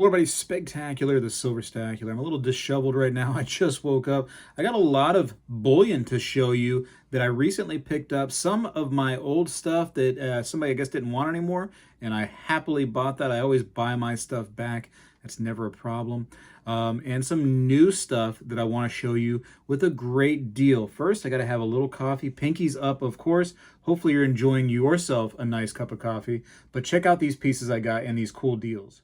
Hello everybody, Spectacular, the Silverstacular. I'm a little disheveled right now. I just woke up. I got a lot of bullion to show you that I recently picked up. Some of my old stuff that somebody I guess didn't want anymore, and I happily bought that. I always buy my stuff back. That's never a problem. And some new stuff that I want to show you with a great deal. First, I got to have a little coffee. Pinky's up, of course. Hopefully you're enjoying yourself a nice cup of coffee. But check out these pieces I got and these cool deals.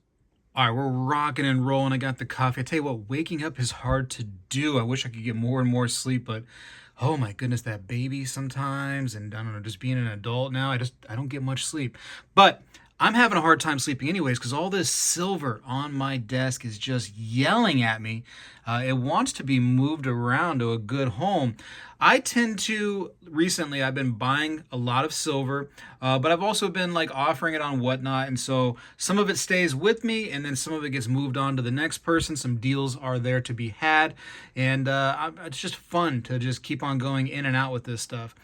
All right, we're rocking and rolling. I got the coffee. I tell you what, waking up is hard to do. I wish I could get more and more sleep, but oh my goodness, that baby sometimes, and I don't know, just being an adult now, I don't get much sleep. But I'm having a hard time sleeping anyways because all this silver on my desk is just yelling at me. It wants to be moved around to a good home. I tend to, recently, I've been buying a lot of silver, but I've also been like offering it on Whatnot. And so some of it stays with me and then some of it gets moved on to the next person. Some deals are there to be had. And it's just fun to just keep on going in and out with this stuff.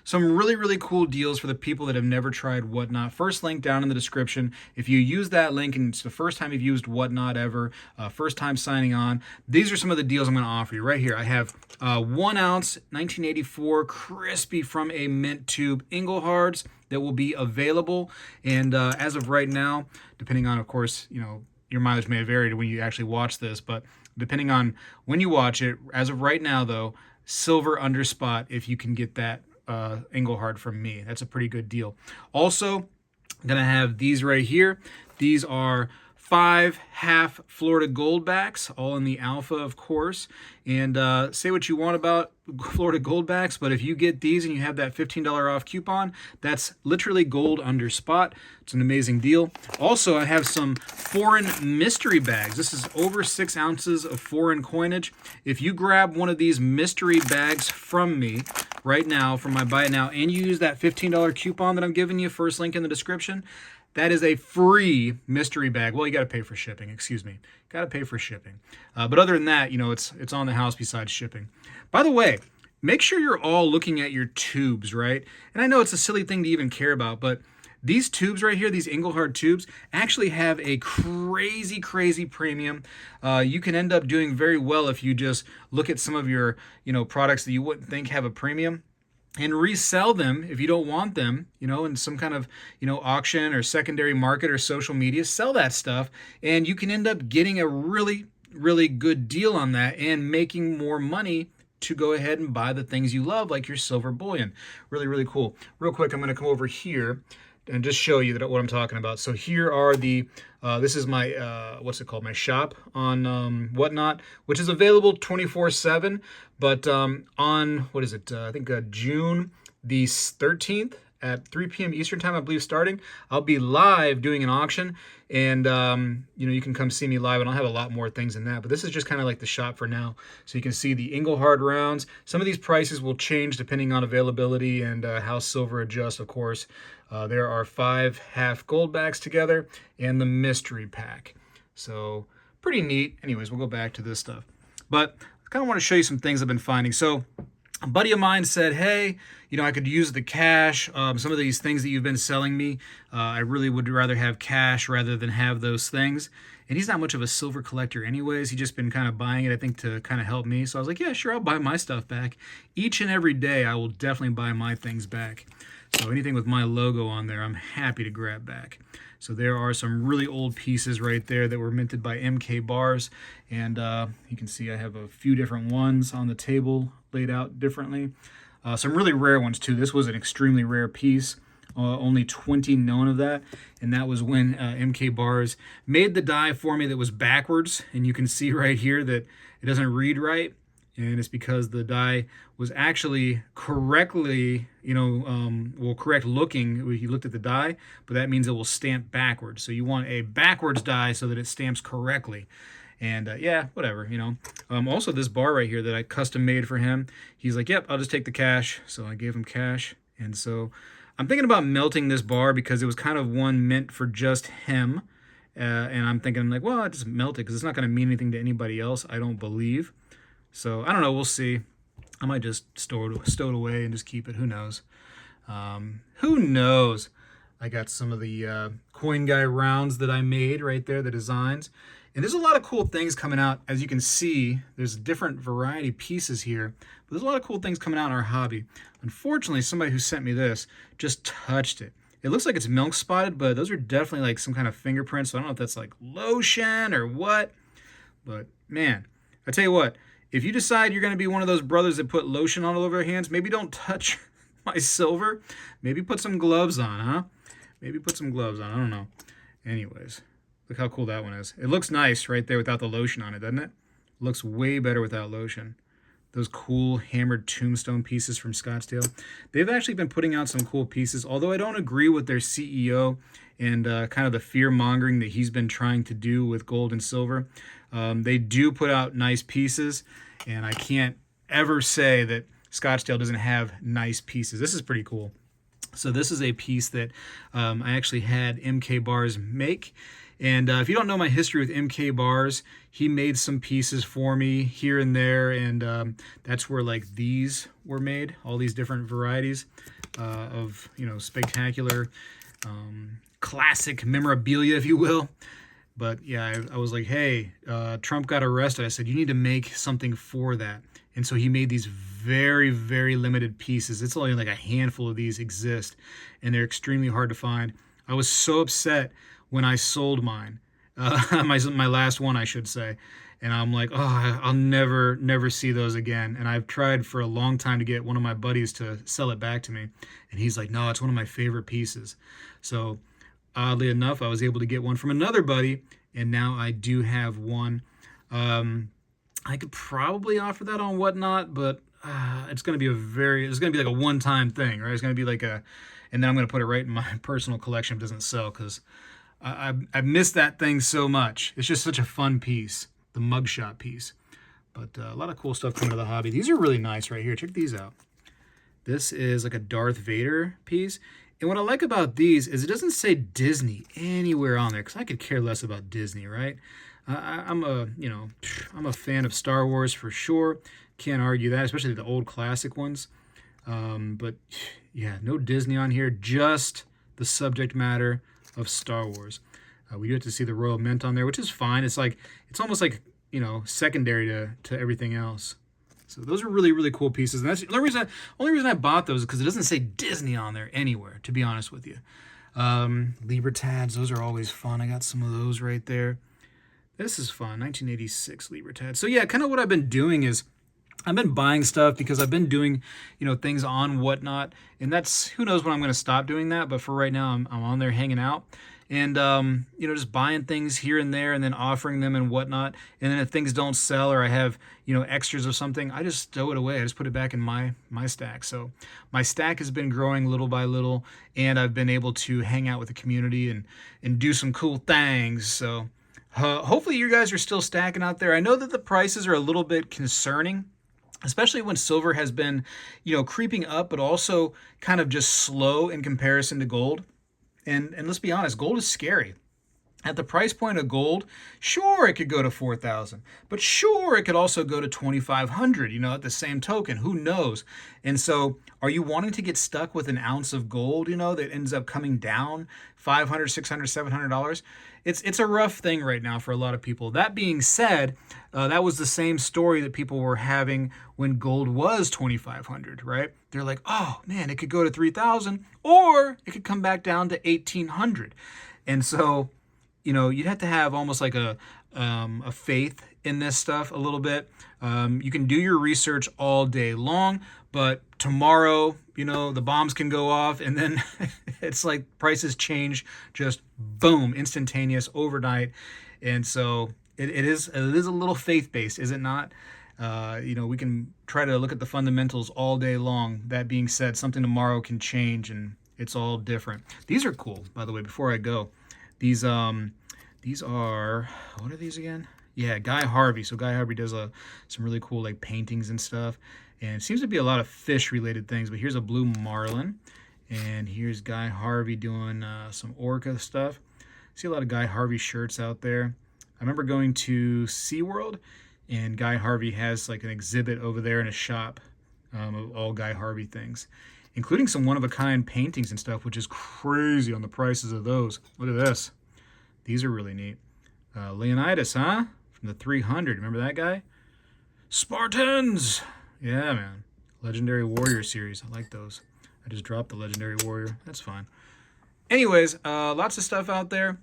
Some really cool deals for the people that have never tried Whatnot. First link down in the description. If you use that link and it's the first time you've used Whatnot ever, first time signing on, these are some of the deals I'm going to offer you right here. I have 1 ounce 1984 crispy from a mint tube Inglehards that will be available. And as of right now, depending on, of course, your mileage may have varied when you actually watch this, but depending on when you watch it, as of right now though, silver under spot if you can get that Engelhard from me. That's a pretty good deal. Also, I'm going to have these right here. These are 5 half Florida Goldbacks, all in the alpha, of course. And say what you want about Florida Goldbacks, but if you get these and you have that $15 off coupon, that's literally gold under spot. It's an amazing deal. Also, I have some foreign mystery bags. This is over 6 ounces of foreign coinage. If you grab one of these mystery bags from me right now, from my buy it now, and you use that $15 coupon that I'm giving you, first link in the description, that is a free mystery bag. Well, you got to pay for shipping. Excuse me. Got to pay for shipping. But other than that, it's on the house besides shipping. By the way, make sure you're all looking at your tubes, right? And I know it's a silly thing to even care about, but these tubes right here, these Engelhard tubes, actually have a crazy premium. You can end up doing very well if you just look at some of your, products that you wouldn't think have a premium and resell them if you don't want them, in some kind of, auction or secondary market or social media. Sell that stuff and you can end up getting a really good deal on that and making more money to go ahead and buy the things you love, like your silver bullion. Really cool. Real quick, I'm going to come over here and just show you what I'm talking about. So here are the, this is my, what's it called? My shop on Whatnot, which is available 24/7. But on, what is it? I think June the 13th at 3 p.m. Eastern time, I believe, starting, I'll be live doing an auction. And, you can come see me live, and I'll have a lot more things than that. But this is just kind of like the shop for now. So you can see the Engelhard rounds. Some of these prices will change depending on availability and how silver adjusts, of course. There are 5 half Goldbacks together and the mystery pack. So pretty neat. Anyways, we'll go back to this stuff. But I kind of want to show you some things I've been finding. So a buddy of mine said, hey, I could use the cash. Some of these things that you've been selling me, I really would rather have cash rather than have those things. And he's not much of a silver collector anyways. He's just been kind of buying it, I think, to kind of help me. So I was like, yeah, sure, I'll buy my stuff back. Each and every day, I will definitely buy my things back. So anything with my logo on there, I'm happy to grab back. So there are some really old pieces right there that were minted by MK Bars. And you can see I have a few different ones on the table laid out differently. Some really rare ones too. This was an extremely rare piece. Only 20 known of that. And that was when MK Bars made the die for me that was backwards. And you can see right here that it doesn't read right. And it's because the die was actually correctly, correct looking when you looked at the die, but that means it will stamp backwards. So you want a backwards die so that it stamps correctly. And yeah, whatever, Also, this bar right here that I custom made for him, he's like, yep, I'll just take the cash. So I gave him cash. And so I'm thinking about melting this bar because it was kind of one meant for just him. And I'm thinking, like, well, I just melt it because it's not going to mean anything to anybody else, I don't believe. So I don't know. We'll see. I might just stow it away and just keep it. Who knows? Who knows? I got some of the Coin Guy rounds that I made right there, the designs. And there's a lot of cool things coming out. As you can see, there's different variety pieces here. But there's a lot of cool things coming out in our hobby. Unfortunately, somebody who sent me this just touched it. It looks like it's milk spotted, but those are definitely like some kind of fingerprints. So I don't know if that's like lotion or what. But man, I tell you what, if you decide you're going to be one of those brothers that put lotion all over their hands, maybe don't touch my silver. Maybe put some gloves on, huh? Maybe put some gloves on. I don't know. Anyways, look how cool that one is. It looks nice right there without the lotion on it, doesn't it? It looks way better without lotion. Those cool hammered tombstone pieces from Scottsdale. They've actually been putting out some cool pieces, although I don't agree with their CEO and kind of the fear-mongering that he's been trying to do with gold and silver. They do put out nice pieces, and I can't ever say that Scottsdale doesn't have nice pieces. This is pretty cool. So this is a piece that I actually had MK Bars make. And if you don't know my history with MK Bars, he made some pieces for me here and there. And that's where like these were made, all these different varieties of, you know, spectacular, classic memorabilia, if you will. But yeah, I was like, hey, Trump got arrested. I said, you need to make something for that. And so he made these very, very limited pieces. It's only like a handful of these exist, and they're extremely hard to find. I was so upset when I sold mine, my last one, I should say. And I'm like, oh, I'll never see those again. And I've tried for a long time to get one of my buddies to sell it back to me. And he's like, no, it's one of my favorite pieces. So oddly enough, I was able to get one from another buddy, and now I do have one. I could probably offer that on Whatnot, but it's going to be like a one-time thing, right? It's going to be like and then I'm going to put it right in my personal collection if it doesn't sell, because I miss that thing so much. It's just such a fun piece, the mugshot piece. But a lot of cool stuff coming to the hobby. These are really nice right here. Check these out. This is like a Darth Vader piece. And what I like about these is it doesn't say Disney anywhere on there, because I could care less about Disney, right? I'm a fan of Star Wars for sure. Can't argue that, especially the old classic ones. But yeah, no Disney on here, just the subject matter of Star Wars. We do have to see the Royal Mint on there, which is fine. It's almost like, you know, secondary to everything else. So those are really, really cool pieces. And that's the only reason I bought those is because it doesn't say Disney on there anywhere, to be honest with you. Libertads, those are always fun. I got some of those right there. This is fun, 1986 Libertad. So yeah, kind of what I've been doing is I've been buying stuff because I've been doing, you know, things on Whatnot, and that's, who knows when I'm going to stop doing that, but for right now I'm on there hanging out, and you know, just buying things here and there and then offering them and whatnot. And then if things don't sell or I have, you know, extras of something, I just stow it away. I just put it back in my stack. So my stack has been growing little by little, and I've been able to hang out with the community and do some cool things. So hopefully you guys are still stacking out there. I know that the prices are a little bit concerning, especially when silver has been, you know, creeping up, but also kind of just slow in comparison to gold. And let's be honest, gold is scary. At the price point of gold, sure, it could go to 4,000, but sure, it could also go to 2,500, you know, at the same token, who knows? And so are you wanting to get stuck with an ounce of gold, you know, that ends up coming down $500, $600, $700? It's a rough thing right now for a lot of people. That being said, that was the same story that people were having when gold was 2,500, right? They're like, oh man, it could go to 3,000, or it could come back down to 1,800. And so, you know, you'd have to have almost like a faith in this stuff a little bit. You can do your research all day long, but tomorrow, you know, the bombs can go off, and then it's like prices change just boom, instantaneous, overnight. And so it is a little faith-based, is it not? You know, we can try to look at the fundamentals all day long. That being said, something tomorrow can change, and it's all different. These are cool, by the way, before I go. These are, what are these again? Yeah, Guy Harvey. So Guy Harvey does some really cool like paintings and stuff. And it seems to be a lot of fish related things, but here's a blue marlin. And here's Guy Harvey doing some orca stuff. See a lot of Guy Harvey shirts out there. I remember going to SeaWorld, and Guy Harvey has like an exhibit over there in a shop of all Guy Harvey things. including some one-of-a-kind paintings and stuff, which is crazy on the prices of those. Look at this. These are really neat. Leonidas, huh? From the 300. Remember that guy? Spartans! Yeah, man. Legendary Warrior series. I like those. I just dropped the Legendary Warrior. That's fine. Anyways, lots of stuff out there.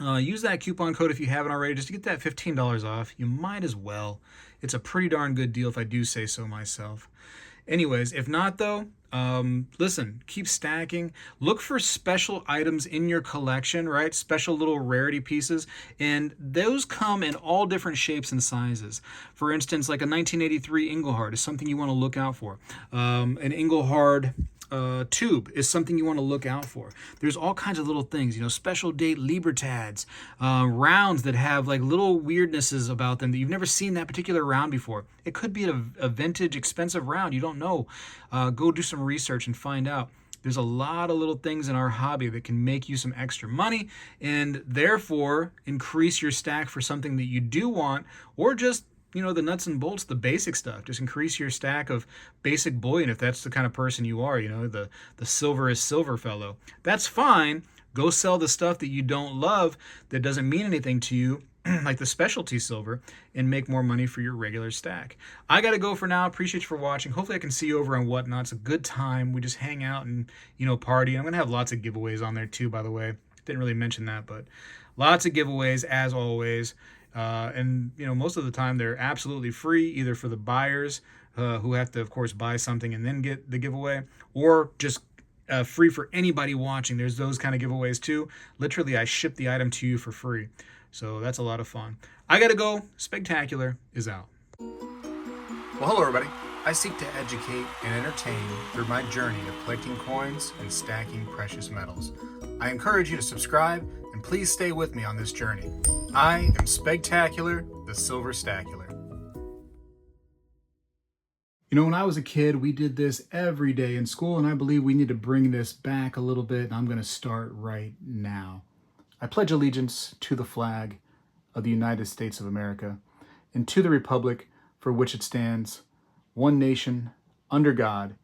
Use that coupon code if you haven't already, just to get that $15 off. You might as well. It's a pretty darn good deal if I do say so myself. Anyways, if not though, listen, keep stacking. Look for special items in your collection, right? Special little rarity pieces. And those come in all different shapes and sizes. For instance, like a 1983 Engelhard is something you want to look out for. An Engelhard tube is something you want to look out for. There's all kinds of little things, special date Libertads, rounds that have like little weirdnesses about them that you've never seen that particular round before. It could be a vintage, expensive round. You don't know. Go do some research and find out. There's a lot of little things in our hobby that can make you some extra money and therefore increase your stack for something that you do want, or just the nuts and bolts, the basic stuff. Just increase your stack of basic bullion if that's the kind of person you are, the silver is silver fellow. That's fine. Go sell the stuff that you don't love, that doesn't mean anything to you, like the specialty silver, and make more money for your regular stack. I got to go for now. Appreciate you for watching. Hopefully I can see you over on Whatnot. It's a good time. We just hang out and, party. I'm going to have lots of giveaways on there too, by the way. Didn't really mention that, but lots of giveaways as always. And most of the time they're absolutely free, either for the buyers who have to, of course, buy something and then get the giveaway, or just free for anybody watching. There's those kind of giveaways too. Literally, I ship the item to you for free. So that's a lot of fun. I gotta go. Spegtacular is out. Well, hello everybody. I seek to educate and entertain through my journey of collecting coins and stacking precious metals. I encourage you to subscribe and please stay with me on this journey. I am Spegtacular, the Silver Stacular. When I was a kid, we did this every day in school, and I believe we need to bring this back a little bit, and I'm going to start right now. I pledge allegiance to the flag of the United States of America and to the republic for which it stands, one nation, under God,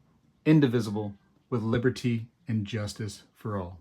indivisible, with liberty and justice for all.